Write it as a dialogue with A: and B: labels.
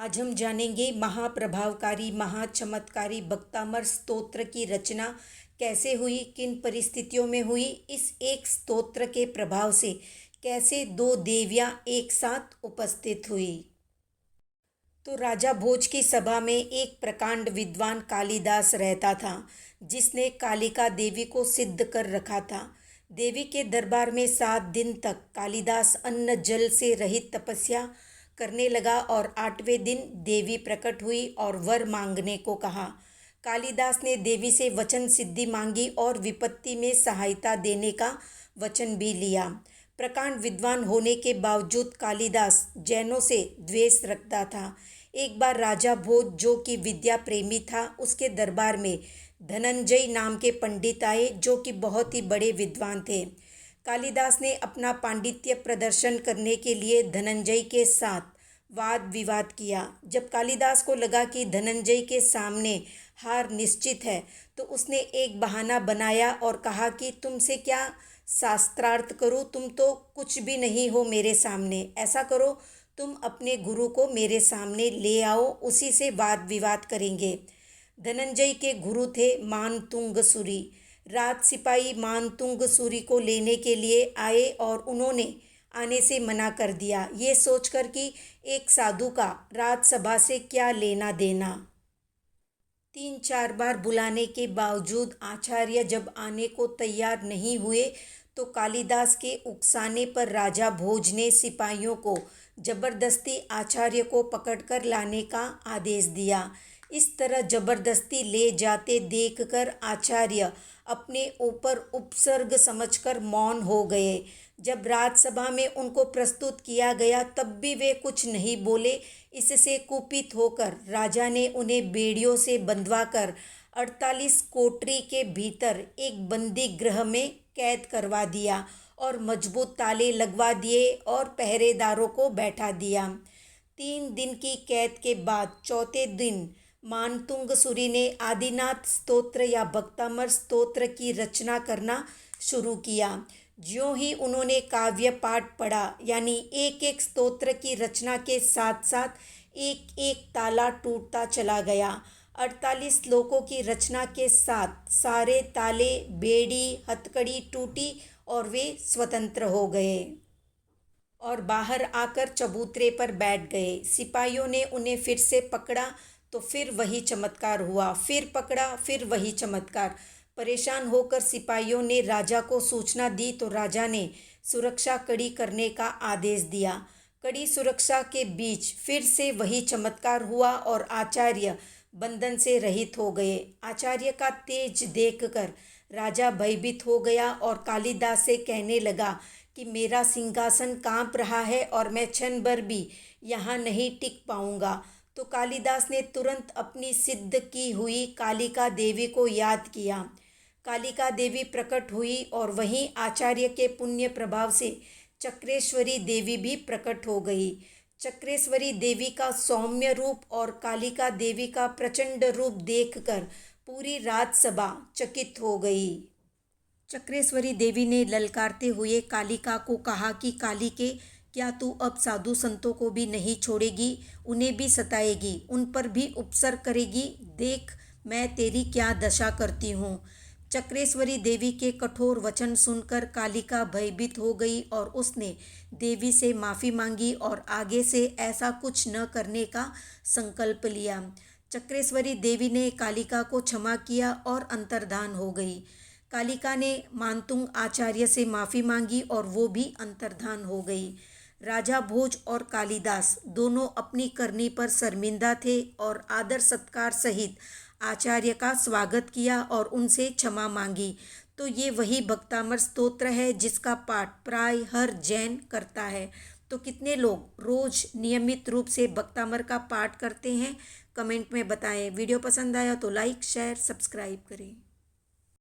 A: आज हम जानेंगे महाप्रभावकारी महाचमत्कारी भक्तामर स्तोत्र की रचना कैसे हुई, किन परिस्थितियों में हुई, इस एक स्तोत्र के प्रभाव से कैसे दो देवियां एक साथ उपस्थित हुई। तो राजा भोज की सभा में एक प्रकांड विद्वान कालिदास रहता था, जिसने कालिका देवी को सिद्ध कर रखा था। देवी के दरबार में 7 दिन तक कालिदास अन्न जल से रहित तपस्या करने लगा और 8वें दिन देवी प्रकट हुई और वर मांगने को कहा। कालिदास ने देवी से वचन सिद्धि मांगी और विपत्ति में सहायता देने का वचन भी लिया। प्रकांड विद्वान होने के बावजूद कालिदास जैनों से द्वेष रखता था। एक बार राजा भोज, जो कि विद्या प्रेमी था, उसके दरबार में धनंजय नाम के पंडित आए, जो कि बहुत ही बड़े विद्वान थे। कालिदास ने अपना पांडित्य प्रदर्शन करने के लिए धनंजय के साथ वाद विवाद किया। जब कालिदास को लगा कि धनंजय के सामने हार निश्चित है, तो उसने एक बहाना बनाया और कहा कि तुमसे क्या शास्त्रार्थ करूं, तुम तो कुछ भी नहीं हो मेरे सामने। ऐसा करो, तुम अपने गुरु को मेरे सामने ले आओ, उसी से वाद विवाद करेंगे। धनंजय के गुरु थे मानतुंग सूरी। राज सिपाही मानतुंग सूरी को लेने के लिए आए और उन्होंने आने से मना कर दिया, ये सोचकर कि एक साधु का राजसभा से क्या लेना देना। 3-4 बार बुलाने के बावजूद आचार्य जब आने को तैयार नहीं हुए, तो कालिदास के उकसाने पर राजा भोज ने सिपाहियों को जबरदस्ती आचार्य को पकड़कर लाने का आदेश दिया। इस तरह जबरदस्ती ले जाते देखकर आचार्य अपने ऊपर उपसर्ग समझकर मौन हो गए। जब राजसभा में उनको प्रस्तुत किया गया, तब भी वे कुछ नहीं बोले। इससे कुपित होकर राजा ने उन्हें बेड़ियों से बंधवाकर 48 कोठरी के भीतर एक बंदी गृह में कैद करवा दिया और मजबूत ताले लगवा दिए और पहरेदारों को बैठा दिया। 3 दिन की कैद के बाद चौथे दिन मानतुंग सूरी ने आदिनाथ स्तोत्र या भक्तामर स्तोत्र की रचना करना शुरू किया। ज्यों ही उन्होंने काव्य पाठ पढ़ा, यानी एक एक स्तोत्र की रचना के साथ साथ एक एक ताला टूटता चला गया। 48 श्लोकों की रचना के साथ सारे ताले, बेड़ी, हथकड़ी टूटी और वे स्वतंत्र हो गए और बाहर आकर चबूतरे पर बैठ गए। सिपाहियों ने उन्हें फिर से पकड़ा तो फिर वही चमत्कार हुआ, फिर पकड़ा, फिर वही चमत्कार। परेशान होकर सिपाहियों ने राजा को सूचना दी तो राजा ने सुरक्षा कड़ी करने का आदेश दिया। कड़ी सुरक्षा के बीच फिर से वही चमत्कार हुआ और आचार्य बंधन से रहित हो गए। आचार्य का तेज देखकर राजा भयभीत हो गया और कालिदास से कहने लगा कि मेरा सिंहासन कांप रहा है और मैं क्षण भर भी यहाँ नहीं टिक पाऊंगा। तो कालिदास ने तुरंत अपनी सिद्ध की हुई कालिका देवी को याद किया। कालिका देवी प्रकट हुई और वहीं आचार्य के पुण्य प्रभाव से चक्रेश्वरी देवी भी प्रकट हो गई। चक्रेश्वरी देवी का सौम्य रूप और कालिका देवी का प्रचंड रूप देखकर पूरी राजसभा चकित हो गई। चक्रेश्वरी देवी ने ललकारते हुए कालिका को कहा कि कालिके, क्या तू अब साधु संतों को भी नहीं छोड़ेगी, उन्हें भी सताएगी, उन पर भी उपसर्ग करेगी? देख मैं तेरी क्या दशा करती हूँ। चक्रेश्वरी देवी के कठोर वचन सुनकर कालिका भयभीत हो गई और उसने देवी से माफ़ी मांगी और आगे से ऐसा कुछ न करने का संकल्प लिया। चक्रेश्वरी देवी ने कालिका को क्षमा किया और अंतर्धान हो गई। कालिका ने मानतुंग आचार्य से माफ़ी मांगी और वो भी अंतर्धान हो गई। राजा भोज और कालिदास दोनों अपनी करनी पर शर्मिंदा थे और आदर सत्कार सहित आचार्य का स्वागत किया और उनसे क्षमा मांगी। तो ये वही भक्तामर स्तोत्र है जिसका पाठ प्राय हर जैन करता है। तो कितने लोग रोज नियमित रूप से भक्तामर का पाठ करते हैं, कमेंट में बताएं। वीडियो पसंद आया तो लाइक, शेयर, सब्सक्राइब करें।